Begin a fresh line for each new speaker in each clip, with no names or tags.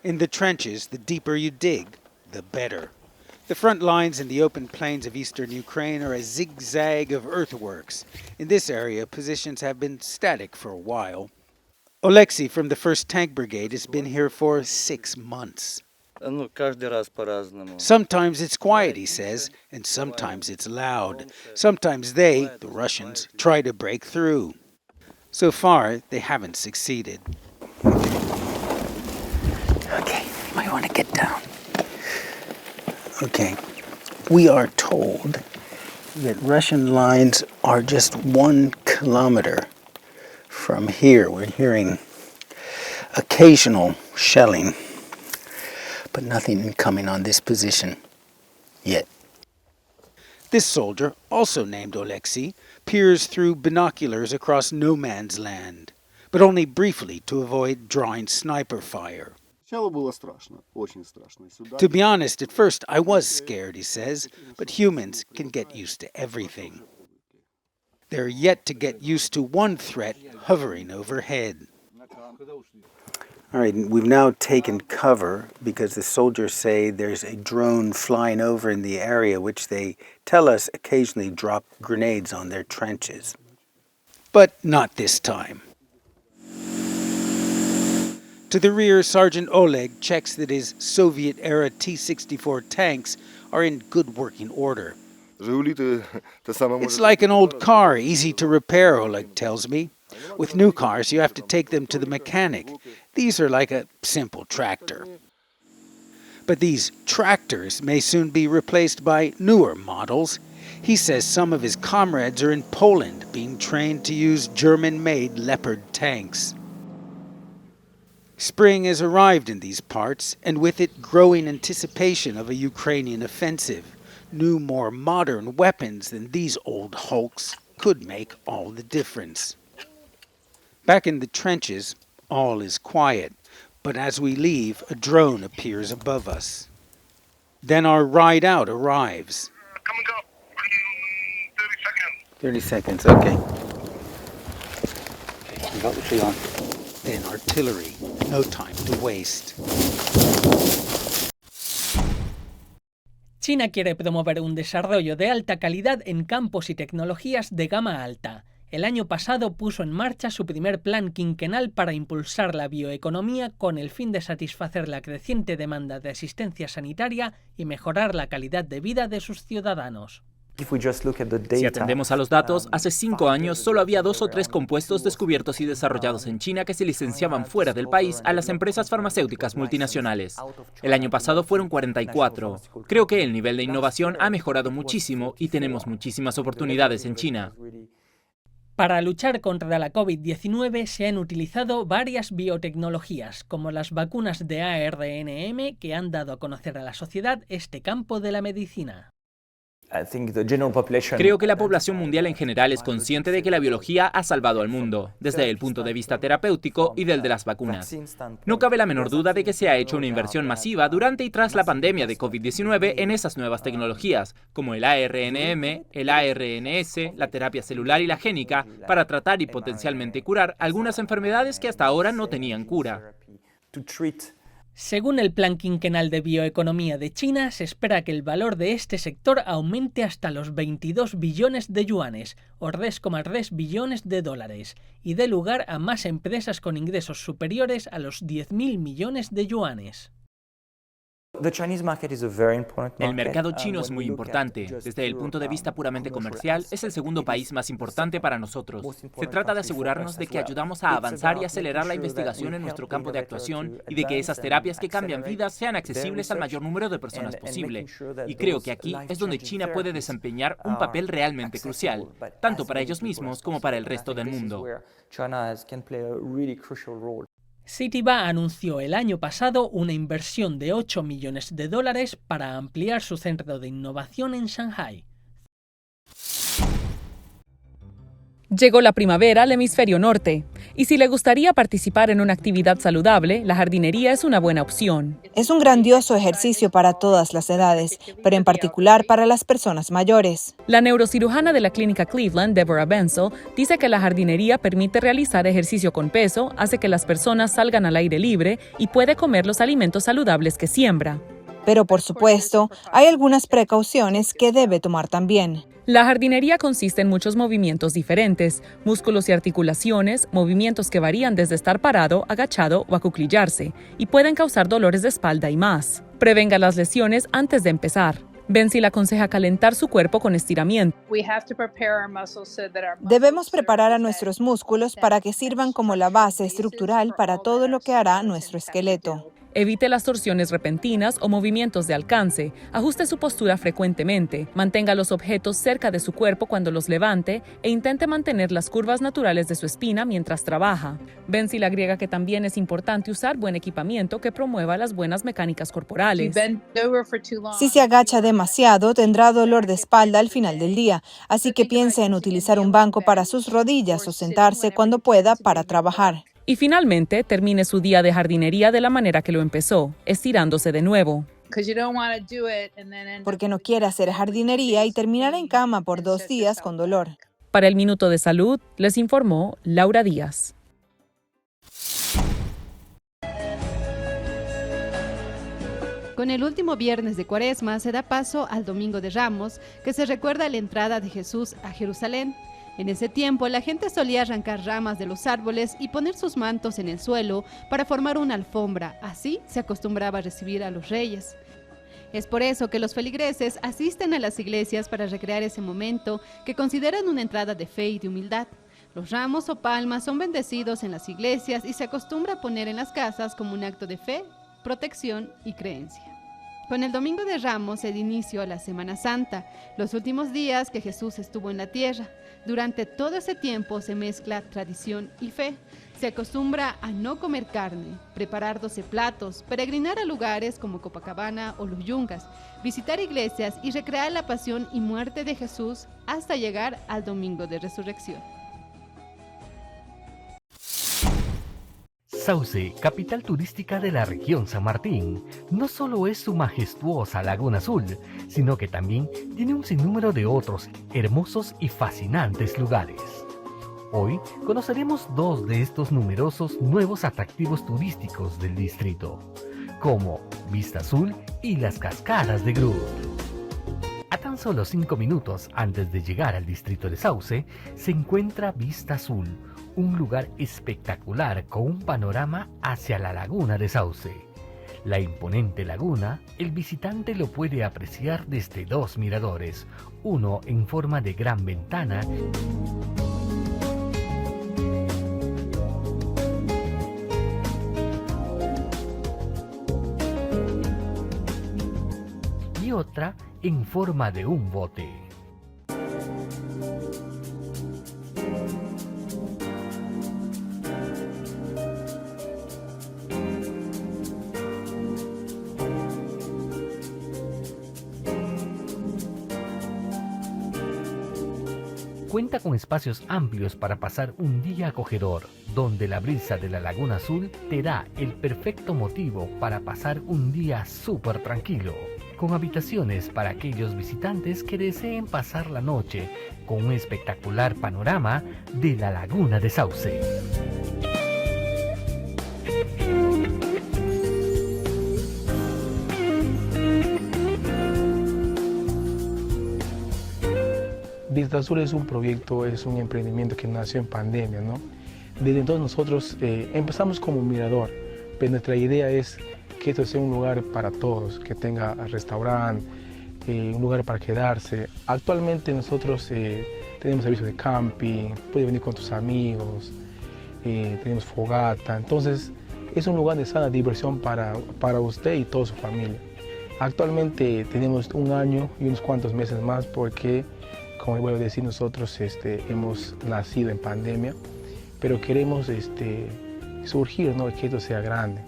In the trenches, the deeper you dig, the better. The front lines in the open plains of eastern Ukraine are a zigzag of earthworks. In this area, positions have been static for a while. Oleksiy from the 1st Tank Brigade has been here for 6 months. Sometimes it's quiet, he says, and sometimes it's loud. Sometimes they, the Russians, try to break through. So far, they haven't succeeded. Okay, you might want to get down. Okay, we are told that Russian lines are just 1 kilometer from here. We're hearing occasional shelling, but nothing coming on this position yet. This soldier, also named Oleksiy, peers through binoculars across no man's land, but only briefly to avoid drawing sniper fire. To be honest, at first I was scared, he says, but humans can get used to everything. They're yet to get used to one threat hovering overhead. All right, we've now taken cover because the soldiers say there's a drone flying over in the area, which they tell us occasionally drop grenades on their trenches. But not this time. To the rear, Sergeant Oleg checks that his Soviet-era T-64 tanks are in good working order. It's like an old car, easy to repair, Oleg tells me. With new cars, you have to take them to the mechanic. These are like a simple tractor. But these tractors may soon be replaced by newer models. He says some of his comrades are in Poland being trained to use German-made Leopard tanks. Spring has arrived in these parts, and with it growing anticipation of a Ukrainian offensive. New, more modern weapons than these old hulks could make all the difference. Back in the trenches, all is quiet, but as we leave, a drone appears above us. Then our ride out arrives.
Come and go.
30 seconds, okay. Then artillery, no time to waste.
China quiere promover un desarrollo de alta calidad en campos y tecnologías de gama alta. El año pasado puso en marcha su primer plan quinquenal para impulsar la bioeconomía con el fin de satisfacer la creciente demanda de asistencia sanitaria y mejorar la calidad de vida de sus ciudadanos.
Si atendemos a los datos, hace 5 años solo había 2 o 3 compuestos descubiertos y desarrollados en China que se licenciaban fuera del país a las empresas farmacéuticas multinacionales. El año pasado fueron 44. Creo que el nivel de innovación ha mejorado muchísimo y tenemos muchísimas oportunidades en China.
Para luchar contra la COVID-19 se han utilizado varias biotecnologías, como las vacunas de ARNM que han dado a conocer a la sociedad este campo de la medicina.
Creo que la población mundial en general es consciente de que la biología ha salvado al mundo, desde el punto de vista terapéutico y del de las vacunas. No cabe la menor duda de que se ha hecho una inversión masiva durante y tras la pandemia de COVID-19 en esas nuevas tecnologías, como el ARNM, el ARNS, la terapia celular y la génica, para tratar y potencialmente curar algunas enfermedades que hasta ahora no tenían cura.
Según el Plan Quinquenal de Bioeconomía de China, se espera que el valor de este sector aumente hasta los 22 billones de yuanes, o 3,3 billones de dólares, y dé lugar a más empresas con ingresos superiores a los 10.000 millones de yuanes.
El mercado chino es muy importante. Desde el punto de vista puramente comercial, es el segundo país más importante para nosotros. Se trata de asegurarnos de que ayudamos a avanzar y acelerar la investigación en nuestro campo de actuación y de que esas terapias que cambian vidas sean accesibles al mayor número de personas posible. Y creo que aquí es donde China puede desempeñar un papel realmente crucial, tanto para ellos mismos como para el resto del mundo.
Citiba anunció el año pasado una inversión de 8 millones de dólares para ampliar su centro de innovación en Shanghái.
Llegó la primavera al hemisferio norte.
Y si le gustaría participar en una actividad saludable, la jardinería es una buena opción.
Es un grandioso ejercicio para todas las edades, pero en particular para las personas mayores.
La neurocirujana de la clínica Cleveland, Deborah Benzel, dice que la jardinería permite realizar ejercicio con peso, hace que las personas salgan al aire libre y puede comer los alimentos saludables que siembra.
Pero por supuesto, hay algunas precauciones que debe tomar también.
La jardinería consiste en muchos movimientos diferentes, músculos y articulaciones, movimientos que varían desde estar parado, agachado o acuclillarse, y pueden causar dolores de espalda y más. Prevenga las lesiones antes de empezar. Benzel aconseja calentar su cuerpo con estiramiento.
Debemos preparar a nuestros músculos para que sirvan como la base estructural para todo lo que hará nuestro esqueleto.
Evite las torsiones repentinas o movimientos de alcance. Ajuste su postura frecuentemente. Mantenga los objetos cerca de su cuerpo cuando los levante e intente mantener las curvas naturales de su espina mientras trabaja. Benzel agrega que también es importante usar buen equipamiento que promueva las buenas mecánicas corporales.
Si se agacha demasiado, tendrá dolor de espalda al final del día, así que piense en utilizar un banco para sus rodillas o sentarse cuando pueda para trabajar.
Y finalmente, termine su día de jardinería de la manera que lo empezó, estirándose de nuevo.
Porque no quiere hacer jardinería y terminar en cama por 2 días con dolor.
Para el Minuto de Salud, les informó Laura Díaz.
Con el último viernes de Cuaresma se da paso al Domingo de Ramos, que se recuerda la entrada de Jesús a Jerusalén. En ese tiempo, la gente solía arrancar ramas de los árboles y poner sus mantos en el suelo para formar una alfombra. Así se acostumbraba a recibir a los reyes. Es por eso que los feligreses asisten a las iglesias para recrear ese momento que consideran una entrada de fe y de humildad. Los ramos o palmas son bendecidos en las iglesias y se acostumbra a poner en las casas como un acto de fe, protección y creencia. Con el Domingo de Ramos se da inicio a la Semana Santa, los últimos días que Jesús estuvo en la tierra. Durante todo ese tiempo se mezcla tradición y fe. Se acostumbra a no comer carne, preparar 12 platos, peregrinar a lugares como Copacabana o los Yungas, visitar iglesias y recrear la pasión y muerte de Jesús hasta llegar al Domingo de Resurrección.
Sauce, capital turística de la región San Martín, no solo es su majestuosa Laguna Azul, sino que también tiene un sinnúmero de otros hermosos y fascinantes lugares. Hoy conoceremos 2 de estos numerosos nuevos atractivos turísticos del distrito, como Vista Azul y las Cascadas de Grud. A tan solo 5 minutos antes de llegar al distrito de Sauce, se encuentra Vista Azul, un lugar espectacular con un panorama hacia la laguna de Sauce. La imponente laguna, el visitante lo puede apreciar desde 2 miradores, uno en forma de gran ventana y otra en forma de un bote. Cuenta con espacios amplios para pasar un día acogedor, donde la brisa de la Laguna Azul te da el perfecto motivo para pasar un día súper tranquilo, con habitaciones para aquellos visitantes que deseen pasar la noche con un espectacular panorama de la Laguna de Sauce.
Vista Azul es un proyecto, es un emprendimiento que nació en pandemia, ¿no? Desde entonces nosotros empezamos como un mirador, pero nuestra idea es que esto sea un lugar para todos, que tenga restaurante, un lugar para quedarse. Actualmente nosotros tenemos servicios de camping, puedes venir con tus amigos, tenemos fogata, entonces es un lugar de sana diversión para usted y toda su familia. Actualmente tenemos 1 año y unos cuantos meses más porque, como vuelvo a decir, nosotros hemos nacido en pandemia, pero queremos surgir, ¿no? Que esto sea grande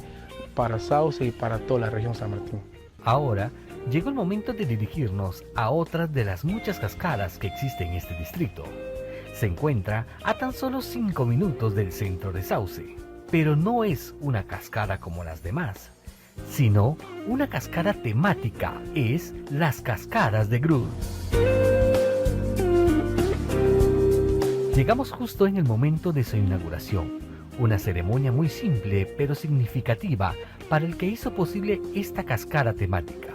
para Sauce y para toda la región San Martín.
Ahora llegó el momento de dirigirnos a otras de las muchas cascadas que existen en este distrito. Se encuentra a tan solo 5 minutos del centro de Sauce, pero no es una cascada como las demás, sino una cascada temática, es las Cascadas de Groot. Llegamos justo en el momento de su inauguración, una ceremonia muy simple pero significativa para el que hizo posible esta cascada temática.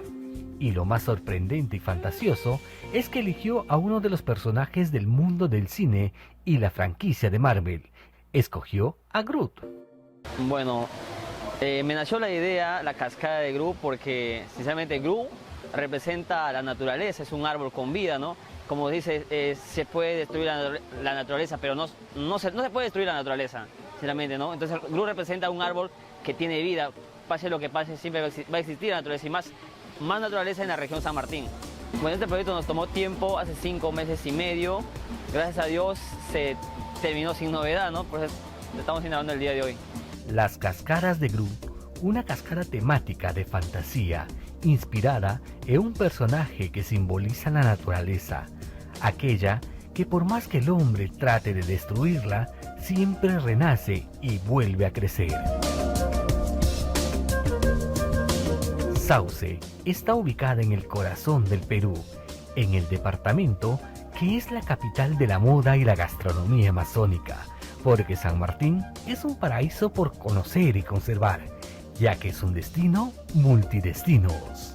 Y lo más sorprendente y fantasioso es que eligió a uno de los personajes del mundo del cine y la franquicia de Marvel. Escogió a Groot.
Bueno, me nació la idea, la cascada de Groot, porque sinceramente Groot representa la naturaleza, es un árbol con vida, ¿no? Como dice, se puede destruir la naturaleza, pero no se puede destruir la naturaleza, sinceramente, ¿no? Entonces Groot representa un árbol que tiene vida, pase lo que pase, siempre va a existir la naturaleza y más naturaleza en la región San Martín. Bueno, este proyecto nos tomó tiempo, hace 5 meses y medio, gracias a Dios se terminó sin novedad, ¿no? Por eso estamos inaugurando el día de hoy.
Las Cascadas de Groot, una cascada temática de fantasía, inspirada en un personaje que simboliza la naturaleza, aquella que por más que el hombre trate de destruirla, siempre renace y vuelve a crecer. Sauce está ubicada en el corazón del Perú, en el departamento que es la capital de la moda y la gastronomía amazónica, porque San Martín es un paraíso por conocer y conservar, ya que es un destino multidestinos.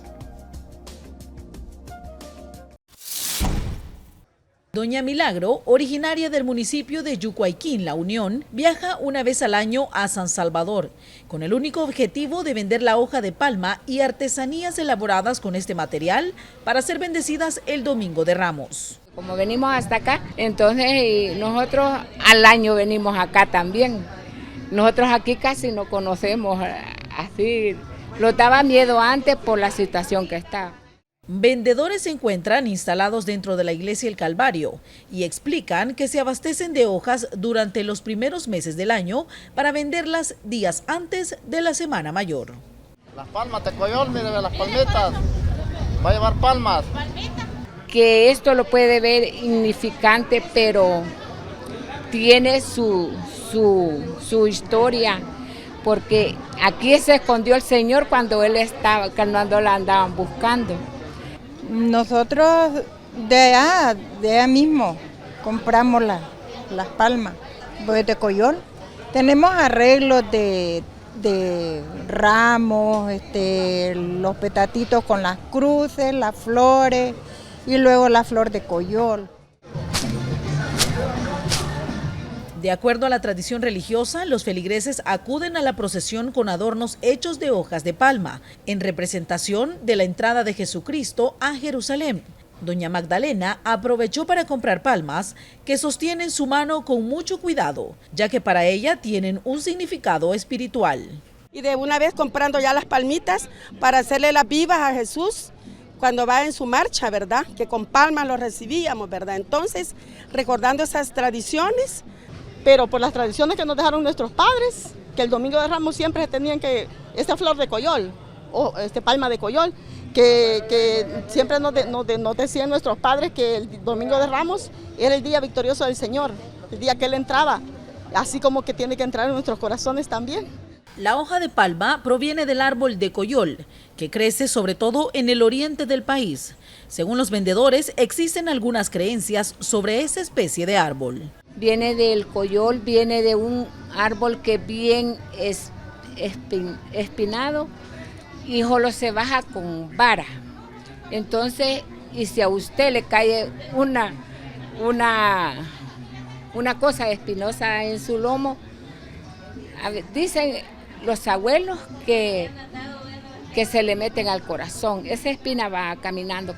Doña Milagro, originaria del municipio de Yucuayquín, La Unión, viaja una vez al año a San Salvador, con el único objetivo de vender la hoja de palma y artesanías elaboradas con este material para ser bendecidas el Domingo de Ramos.
Como venimos hasta acá, entonces nosotros al año venimos acá también. Nosotros aquí casi no conocemos así, lo daba miedo antes por la situación que está.
Vendedores se encuentran instalados dentro de la iglesia El Calvario y explican que se abastecen de hojas durante los primeros meses del año para venderlas días antes de la Semana Mayor.
Las palmas de Coyol, mire las palmitas, va a llevar palmas.
Que esto lo puede ver insignificante, pero tiene su historia, porque aquí se escondió el Señor cuando cuando la andaban buscando.
Nosotros de allá mismo compramos las palmas de Coyol. Tenemos arreglos de ramos, los petatitos con las cruces, las flores y luego la flor de Coyol.
De acuerdo a la tradición religiosa, los feligreses acuden a la procesión con adornos hechos de hojas de palma, en representación de la entrada de Jesucristo a Jerusalén. Doña Magdalena aprovechó para comprar palmas que sostiene en su mano con mucho cuidado, ya que para ella tienen un significado espiritual.
Y de una vez comprando ya las palmitas para hacerle las vivas a Jesús cuando va en su marcha, ¿verdad? Que con palmas lo recibíamos, ¿verdad? Entonces, recordando esas tradiciones, pero por las tradiciones que nos dejaron nuestros padres, que el Domingo de Ramos siempre tenían que, esta flor de Coyol, o palma de Coyol, que siempre nos decían nuestros padres que el Domingo de Ramos era el día victorioso del Señor, el día que Él entraba, así como que tiene que entrar en nuestros corazones también.
La hoja de palma proviene del árbol de Coyol, que crece sobre todo en el oriente del país. Según los vendedores, existen algunas creencias sobre esa especie de árbol.
Viene del Coyol, viene de un árbol que bien es espinado y solo se baja con vara. Entonces, y si a usted le cae una cosa espinosa en su lomo, dicen los abuelos que se le meten al corazón. Esa espina va caminando.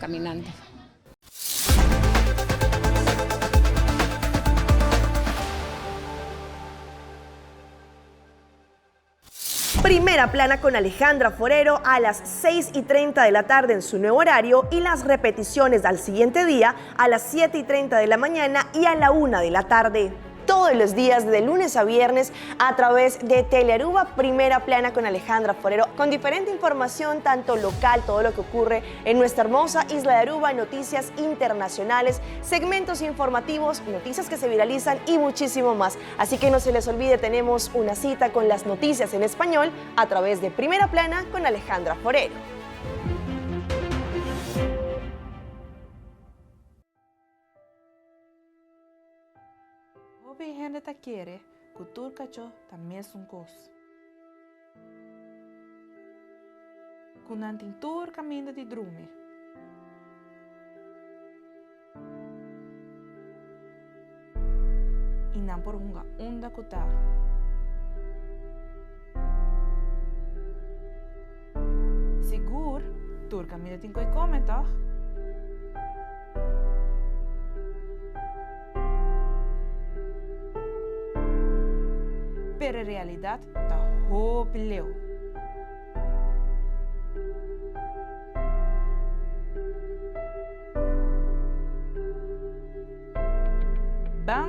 Primera plana con Alejandra Forero a las 6:30 de la tarde en su nuevo horario y las repeticiones al siguiente día a las 7:30 de la mañana y a la 1 de la tarde. todos los días de lunes a viernes a través de Telearuba Primera Plana con Alejandra Forero, con diferente información tanto local, todo lo que ocurre en nuestra hermosa isla de Aruba, noticias internacionales, segmentos informativos, noticias que se viralizan y muchísimo más. Así que no se les olvide, tenemos una cita con las noticias en español a través de Primera Plana con Alejandra Forero.
Gente te quiere, cultura cacho también es un cos. Con antintur camino de drume. Y nan por unga onda kuta. Sigur, tur camino tinko y cometa. Pero en realidad está hopileo.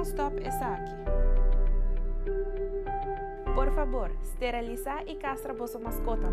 Stop es aquí. Por favor, steriliza y castra vuestra mascota.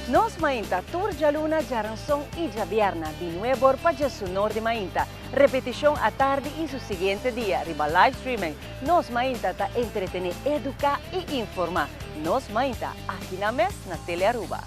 Nos Mainta, Turja Luna, Jaranzón y Javierna, de nuevo para su norte Mainta. Repetición a tarde y su siguiente día, riba live streaming. Nos Mainta ta entretener, educar y informar. Nos Mainta, aquí na mes na Telearuba.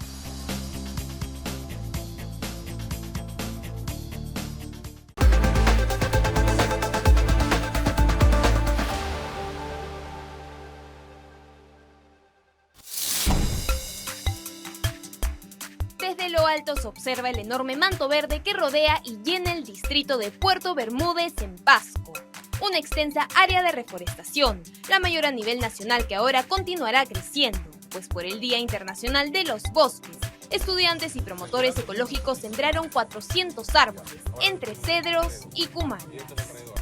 Desde lo alto se observa el enorme manto verde que rodea y llena el distrito de Puerto Bermúdez en Pasco. Una extensa área de reforestación, la mayor a nivel nacional que ahora continuará creciendo, pues por el Día Internacional de los Bosques, estudiantes y promotores ecológicos sembraron 400 árboles, entre cedros y cumanes.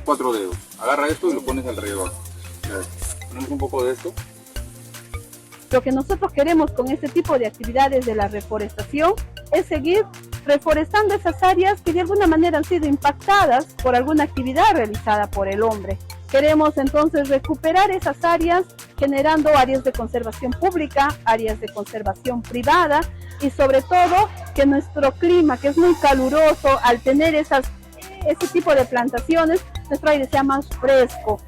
4 dedos. Agarra esto y lo pones alrededor. Ponemos un poco de esto.
Lo que nosotros queremos con este tipo de actividades de la reforestación es seguir reforestando esas áreas que de alguna manera han sido impactadas por alguna actividad realizada por el hombre. Queremos entonces recuperar esas áreas generando áreas de conservación pública, áreas de conservación privada y sobre todo que nuestro clima, que es muy caluroso, al tener ese tipo de plantaciones, nuestro aire sea más fresco.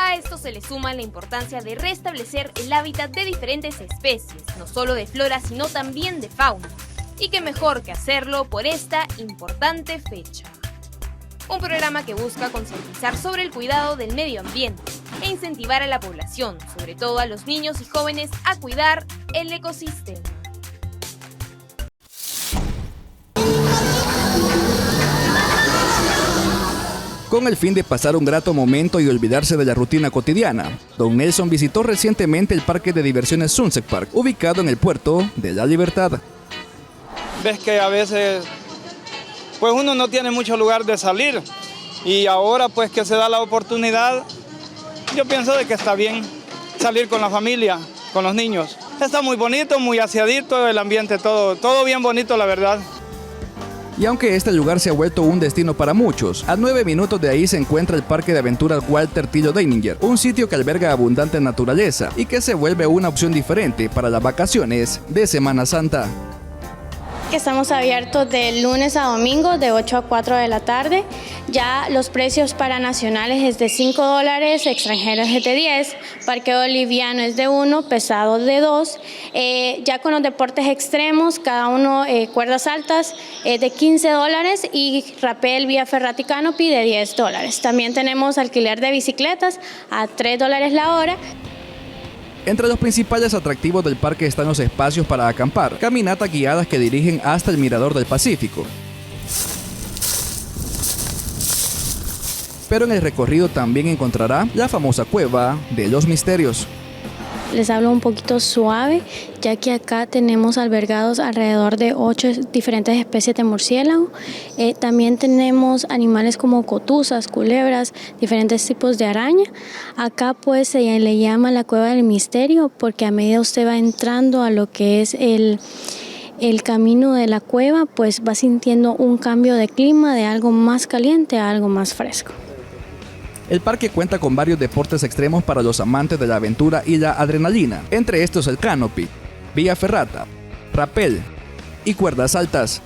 A esto se le suma la importancia de restablecer el hábitat de diferentes especies, no solo de flora sino también de fauna. Y qué mejor que hacerlo por esta importante fecha. Un programa que busca concientizar sobre el cuidado del medio ambiente e incentivar a la población, sobre todo a los niños y jóvenes, a cuidar el ecosistema.
Con el fin de pasar un grato momento y olvidarse de la rutina cotidiana, Don Nelson visitó recientemente el parque de diversiones Sunset Park, ubicado en el Puerto de la Libertad.
Ves que a veces pues uno no tiene mucho lugar de salir y ahora pues que se da la oportunidad, yo pienso de que está bien salir con la familia, con los niños. Está muy bonito, muy aseadito el ambiente, todo bien bonito la verdad.
Y aunque este lugar se ha vuelto un destino para muchos, a 9 minutos de ahí se encuentra el Parque de Aventuras Walter Tillo Deininger, un sitio que alberga abundante naturaleza y que se vuelve una opción diferente para las vacaciones de Semana Santa.
Estamos abiertos de lunes a domingo de 8 a 4 de la tarde. Ya los precios para nacionales es de $5, extranjeros es de 10, parqueo liviano es de 1, pesado de 2. Ya con los deportes extremos, cada uno cuerdas altas es de $15 y rapel vía Ferrati Canopy de $10. También tenemos alquiler de bicicletas a $3 la hora.
Entre los principales atractivos del parque están los espacios para acampar, caminatas guiadas que dirigen hasta el Mirador del Pacífico. Pero en el recorrido también encontrará la famosa Cueva de los Misterios.
Les hablo un poquito suave, ya que acá tenemos albergados alrededor de 8 diferentes especies de murciélago. También tenemos animales como cotuzas, culebras, diferentes tipos de araña. Acá pues se le llama la Cueva del Misterio porque a medida usted va entrando a lo que es el camino de la cueva, pues va sintiendo un cambio de clima de algo más caliente a algo más fresco.
El parque cuenta con varios deportes extremos para los amantes de la aventura y la adrenalina, entre estos el canopy, vía ferrata, rappel y cuerdas altas.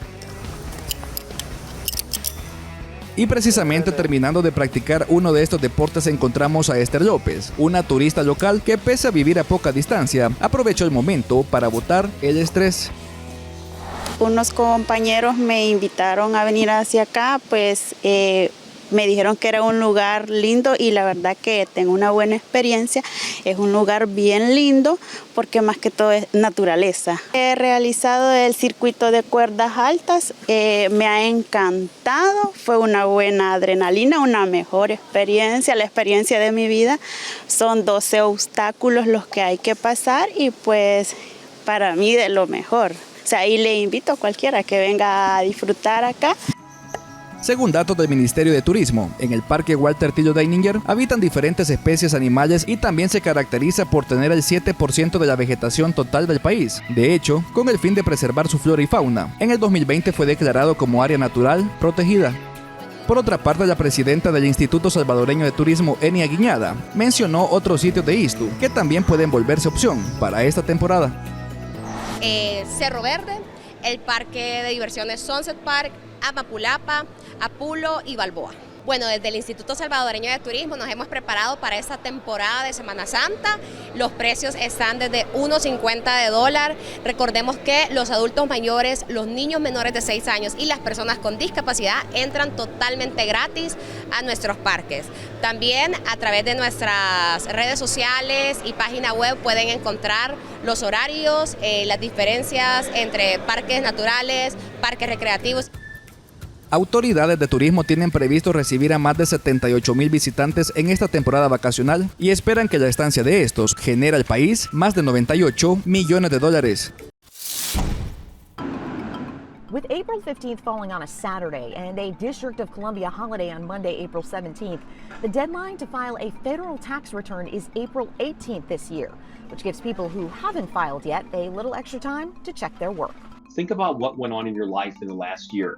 Y precisamente terminando de practicar uno de estos deportes encontramos a Esther López, una turista local que pese a vivir a poca distancia, aprovechó el momento para botar el estrés.
Unos compañeros me invitaron a venir hacia acá, pues me dijeron que era un lugar lindo y la verdad que tengo una buena experiencia. Es un lugar bien lindo porque más que todo es naturaleza. He realizado el circuito de cuerdas altas, me ha encantado, fue una buena adrenalina, una mejor experiencia, la experiencia de mi vida. Son 12 obstáculos los que hay que pasar y pues para mí de lo mejor. O sea, ahí le invito a cualquiera que venga a disfrutar acá.
Según datos del Ministerio de Turismo, en el Parque Walter Tillo Deininger habitan diferentes especies animales y también se caracteriza por tener el 7% de la vegetación total del país. De hecho, con el fin de preservar su flora y fauna, en el 2020 fue declarado como área natural protegida. Por otra parte, la presidenta del Instituto Salvadoreño de Turismo, Enia Guiñada, mencionó otros sitios de Istu que también pueden volverse opción para esta temporada.
Cerro Verde, el parque de diversiones Sunset Park, Amapulapa, Apulo y Balboa. Bueno, desde el Instituto Salvadoreño de Turismo nos hemos preparado para esta temporada de Semana Santa. Los precios están desde $1.50. Recordemos que los adultos mayores, los niños menores de 6 años y las personas con discapacidad entran totalmente gratis a nuestros parques. También a través de nuestras redes sociales y página web pueden encontrar los horarios, las diferencias entre parques naturales, parques recreativos.
Autoridades de turismo tienen previsto recibir a más de 78,000 visitantes en esta temporada vacacional y esperan que la estancia de estos genere al país más de $98 millones.
With April 15th falling on a Saturday and a District of Columbia holiday on Monday, April 17th, the deadline to file a federal tax return is April 18th this year, which gives people who haven't filed yet a little extra time to check their work.
Think about what went on in your life in the last year.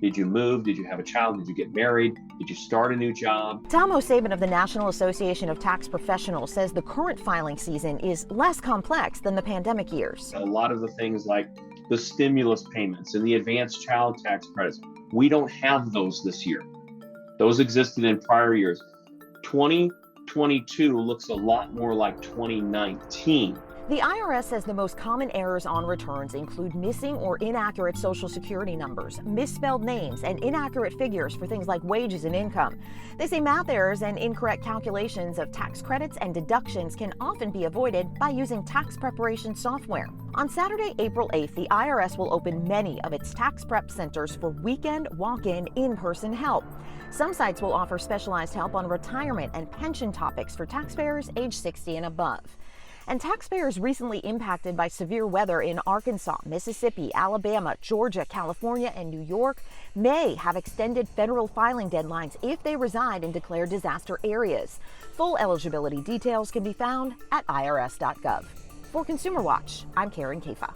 Did you move? Did you have a child? Did you get married? Did you start a new job?
Talmo Sabin of the National Association of Tax Professionals says the current filing season is less complex than the pandemic years.
A lot of the things like the stimulus payments and the advanced child tax credits, we don't have those this year. Those existed in prior years. 2022 looks a lot more like 2019.
The IRS says the most common errors on returns include missing or inaccurate Social Security numbers, misspelled names, and inaccurate figures for things like wages and income. They say math errors and incorrect calculations of tax credits and deductions can often be avoided by using tax preparation software. On Saturday, April 8th, the IRS will open many of its tax prep centers for weekend walk-in, in-person help. Some sites will offer specialized help on retirement and pension topics for taxpayers age 60 and above. And taxpayers recently impacted by severe weather in Arkansas, Mississippi, Alabama, Georgia, California, and New York may have extended federal filing deadlines if they reside in declared disaster areas. Full eligibility details can be found at irs.gov. For Consumer Watch, I'm Karen Kefa.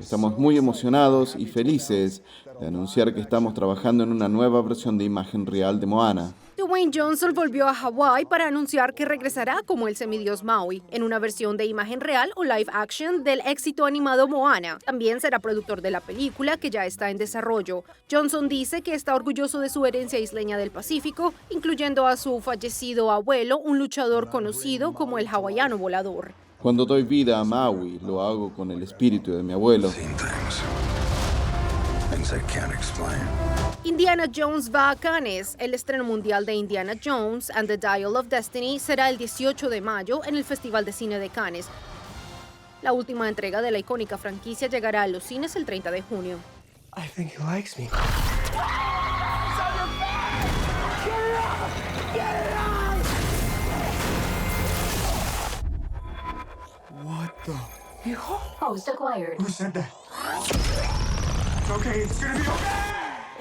Estamos muy emocionados y felices de anunciar que estamos trabajando en una nueva versión de imagen real de Moana.
Dwayne Johnson volvió a Hawái para anunciar que regresará como el semidios Maui en una versión de imagen real o live action del éxito animado Moana. También será productor de la película, que ya está en desarrollo. Johnson dice que está orgulloso de su herencia isleña del Pacífico, incluyendo a su fallecido abuelo, un luchador conocido como el hawaiano volador.
Cuando doy vida a Maui, lo hago con el espíritu de mi abuelo.
Indiana Jones va a Cannes. El estreno mundial de Indiana Jones and the Dial of Destiny será el 18 de mayo en el Festival de Cine de Cannes. La última entrega de la icónica franquicia llegará a los cines el 30 de junio.
I think he likes me. What the?
Host acquired.
Who said that? It's okay, it's gonna be okay.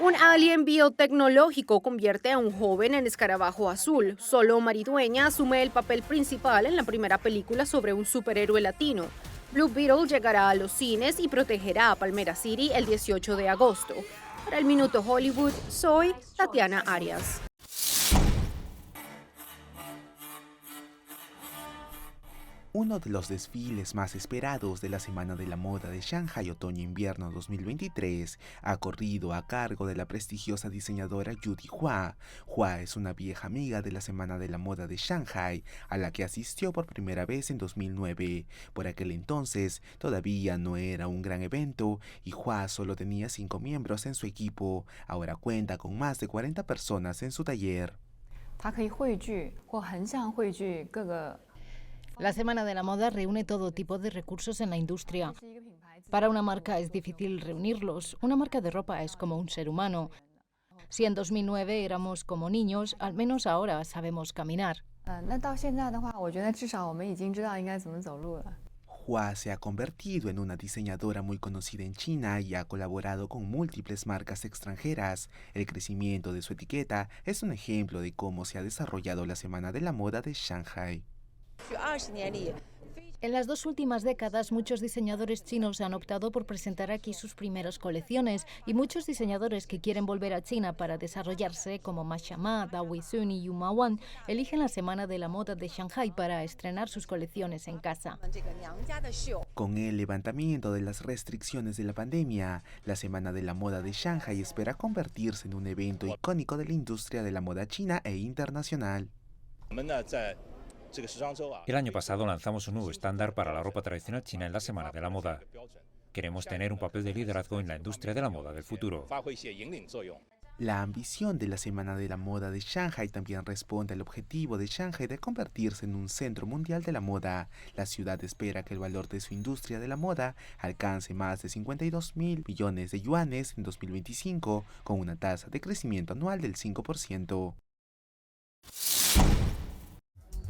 Un alien biotecnológico convierte a un joven en escarabajo azul. Solo Maridueña asume el papel principal en la primera película sobre un superhéroe latino. Blue Beetle llegará a los cines y protegerá a Palmera City el 18 de agosto. Para el Minuto Hollywood, soy Tatiana Arias.
Uno de los desfiles más esperados de la Semana de la Moda de Shanghai Otoño-Invierno 2023 ha corrido a cargo de la prestigiosa diseñadora Judy Hua. Hua es una vieja amiga de la Semana de la Moda de Shanghai, a la que asistió por primera vez en 2009. Por aquel entonces, todavía no era un gran evento y Hua solo tenía 5 miembros en su equipo. Ahora cuenta con más de 40 personas en su taller.
La Semana de la Moda reúne todo tipo de recursos en la industria. Para una marca es difícil reunirlos. Una marca de ropa es como un ser humano. Si en 2009 éramos como niños, al menos ahora sabemos caminar.
Hua se ha convertido en una diseñadora muy conocida en China y ha colaborado con múltiples marcas extranjeras. El crecimiento de su etiqueta es un ejemplo de cómo se ha desarrollado la Semana de la Moda de Shanghai.
En las 2 últimas décadas, muchos diseñadores chinos han optado por presentar aquí sus primeras colecciones y muchos diseñadores que quieren volver a China para desarrollarse, como Ma Xiaoma, Dao Weizun y Yu Mawan, eligen la Semana de la Moda de Shanghai para estrenar sus colecciones en casa.
Con el levantamiento de las restricciones de la pandemia, la Semana de la Moda de Shanghai espera convertirse en un evento icónico de la industria de la moda china e internacional.
El año pasado lanzamos un nuevo estándar para la ropa tradicional china en la Semana de la Moda. Queremos tener un papel de liderazgo en la industria de la moda del futuro.
La ambición de la Semana de la Moda de Shanghai también responde al objetivo de Shanghai de convertirse en un centro mundial de la moda. La ciudad espera que el valor de su industria de la moda alcance más de 52.000 millones de yuanes en 2025, con una tasa de crecimiento anual del 5%.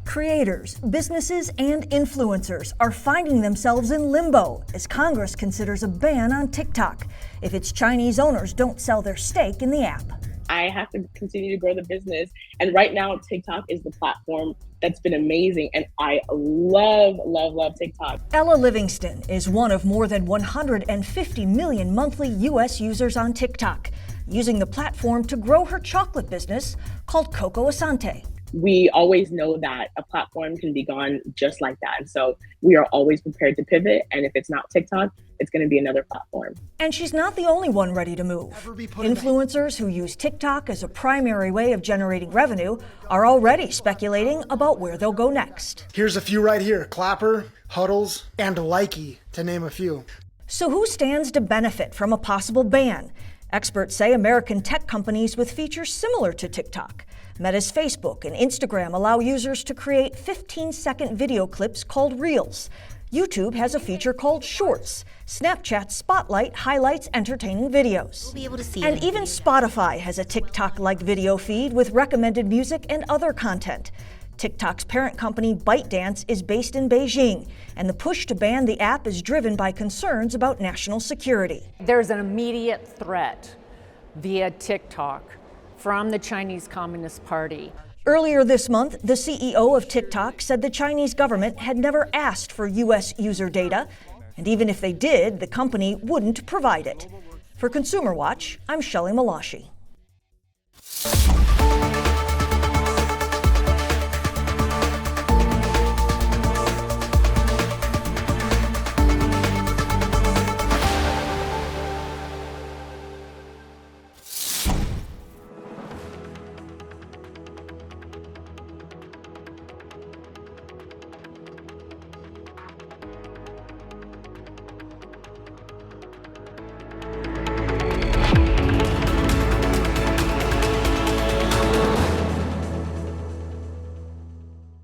Creators, businesses, and influencers are finding themselves in limbo as Congress considers a ban on TikTok if its Chinese owners don't sell their stake in the app.
I have to continue to grow the business. And right now, TikTok is the platform that's been amazing. And I love TikTok.
Ella Livingston is one of more than 150 million monthly U.S. users on TikTok, using the platform to grow her chocolate business called Coco Asante.
We always know that a platform can be gone just like that. And so we are always prepared to pivot. And if it's not TikTok, it's going to be another platform.
And she's not the only one ready to move. Influencers who use TikTok as a primary way of generating revenue are already speculating about where they'll go next.
Here's a few right here: Clapper, Huddles, and Likey, to name a few.
So who stands to benefit from a possible ban? Experts say American tech companies with features similar to TikTok. Meta's Facebook and Instagram allow users to create 15-second video clips called Reels. YouTube has a feature called Shorts. Snapchat Spotlight highlights entertaining videos. And even Spotify has a TikTok-like video feed with recommended music and other content. TikTok's parent company ByteDance is based in Beijing, and the push to ban the app is driven by concerns about national security.
There's an immediate threat via TikTok from the Chinese Communist Party.
Earlier this month, the CEO of TikTok said the Chinese government had never asked for U.S. user data, and even if they did, the company wouldn't provide it. For Consumer Watch, I'm Shelley Malashi.